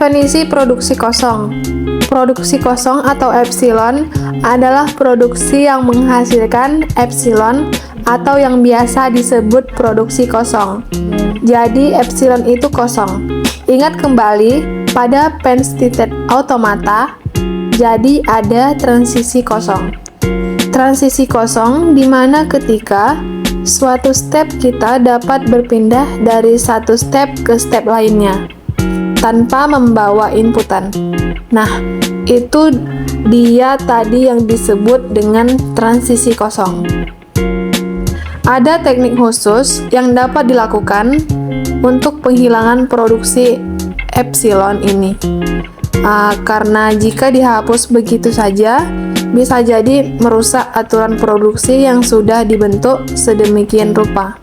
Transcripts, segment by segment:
Definisi produksi kosong. Produksi kosong atau epsilon adalah produksi yang menghasilkan epsilon atau yang biasa disebut produksi kosong. Jadi epsilon itu kosong. Ingat kembali pada Penn state automata, jadi ada transisi kosong. Transisi kosong di mana ketika suatu step kita dapat berpindah dari satu step ke step lainnya tanpa membawa inputan. Nah, itu dia tadi yang disebut dengan transisi kosong. Ada teknik khusus yang dapat dilakukan untuk penghilangan produksi epsilon ini. Karena jika dihapus begitu saja, bisa jadi merusak aturan produksi yang sudah dibentuk sedemikian rupa.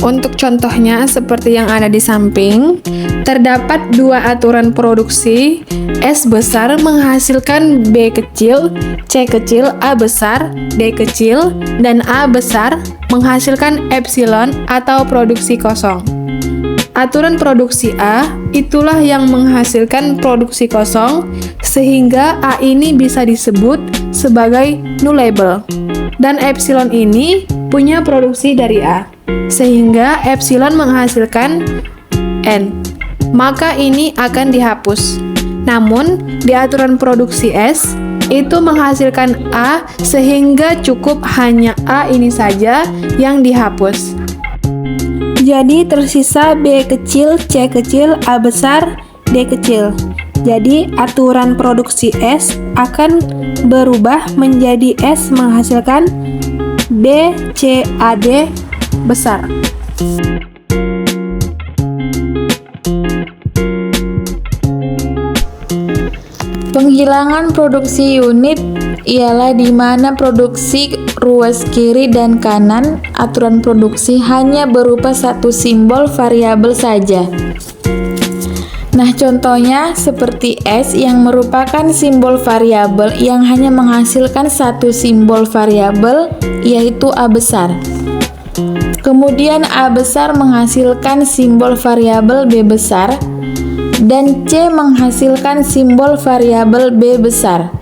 Untuk contohnya seperti yang ada di samping, terdapat dua aturan produksi. S besar menghasilkan B kecil, C kecil, A besar, D kecil, dan A besar menghasilkan epsilon atau produksi kosong. Aturan produksi A itulah yang menghasilkan produksi kosong, sehingga A ini bisa disebut sebagai nullable. Dan epsilon ini punya produksi dari A, sehingga epsilon menghasilkan N. Maka ini akan dihapus. Namun, di aturan produksi S, itu menghasilkan A, sehingga cukup hanya A ini saja yang dihapus. Jadi tersisa B kecil, C kecil, A besar, D kecil. Jadi aturan produksi S akan berubah menjadi S menghasilkan B, C, A, D besar. Penghilangan produksi unit ialah di mana produksi ruas kiri dan kanan aturan produksi hanya berupa satu simbol variabel saja. Nah, contohnya seperti S yang merupakan simbol variabel yang hanya menghasilkan satu simbol variabel, yaitu A besar. Kemudian A besar menghasilkan simbol variabel B besar, dan C menghasilkan simbol variabel B besar.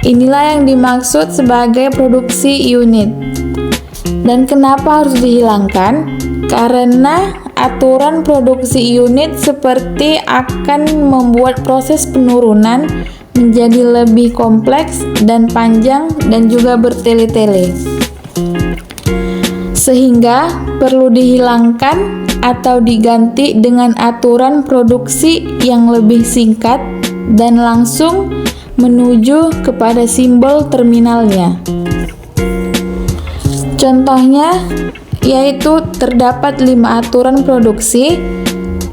Inilah yang dimaksud sebagai produksi unit. Dan kenapa harus dihilangkan? Karena aturan produksi unit seperti akan membuat proses penurunan menjadi lebih kompleks dan panjang dan juga bertele-tele. Sehingga perlu dihilangkan atau diganti dengan aturan produksi yang lebih singkat dan langsung menuju kepada simbol terminalnya. Contohnya yaitu terdapat 5 aturan produksi.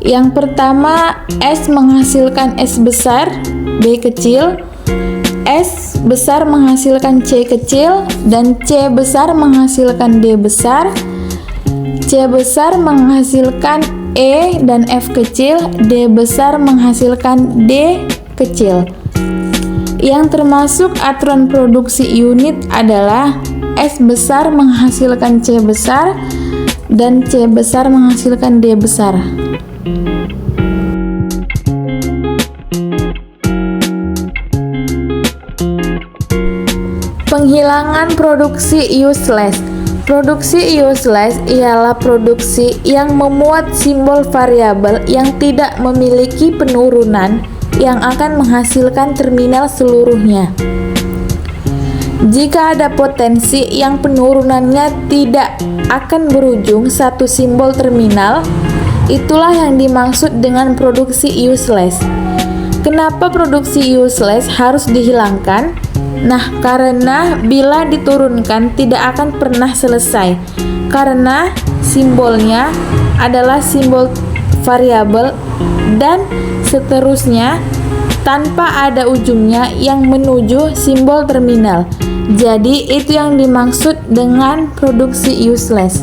Yang pertama, S menghasilkan S besar, B kecil, S besar menghasilkan C kecil, dan C besar menghasilkan D besar, C besar menghasilkan E dan F kecil, D besar menghasilkan D kecil. Yang termasuk aturan produksi unit adalah S besar menghasilkan C besar dan C besar menghasilkan D besar. Penghilangan produksi useless. Produksi useless ialah produksi yang memuat simbol variabel yang tidak memiliki penurunan yang akan menghasilkan terminal seluruhnya. Jika ada potensi yang penurunannya tidak akan berujung satu simbol terminal, itulah yang dimaksud dengan produksi useless. Kenapa produksi useless harus dihilangkan? Nah, karena bila diturunkan tidak akan pernah selesai, karena simbolnya adalah simbol variabel dan seterusnya tanpa ada ujungnya yang menuju simbol terminal. Jadi itu yang dimaksud dengan produksi useless.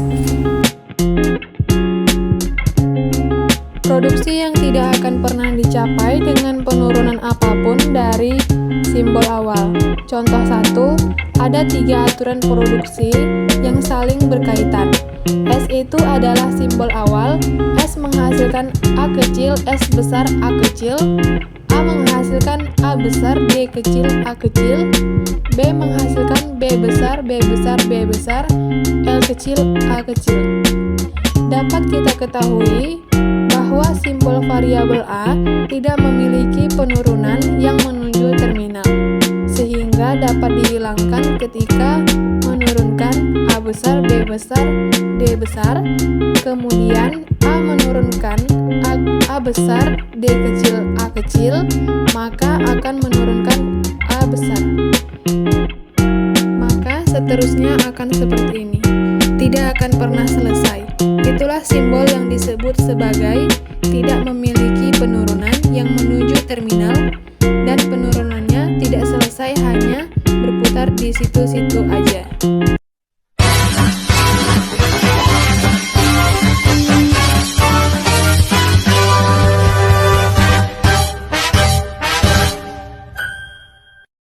Produksi yang tidak akan pernah dicapai dengan penurunan apapun dari simbol awal. Contoh 1, ada 3 aturan produksi yang saling berkaitan. S itu adalah simbol awal, S menghasilkan A kecil, S besar A kecil, A menghasilkan A besar, D kecil, A kecil, B menghasilkan B besar, B besar, B besar, L kecil, A kecil. Dapat kita ketahui bahwa simbol variabel A tidak memiliki penurunan yang menuju terminal, sehingga dapat dihilangkan ketika menurunkan A besar, B besar, D besar, kemudian A menurunkan A besar, D kecil, A kecil, maka akan menurunkan A besar. Maka seterusnya akan seperti ini, tidak akan pernah selesai. Itulah simbol yang disebut sebagai tidak memiliki penurunan yang menuju terminal, dan penurunannya tidak selesai hanya berputar di situ-situ aja.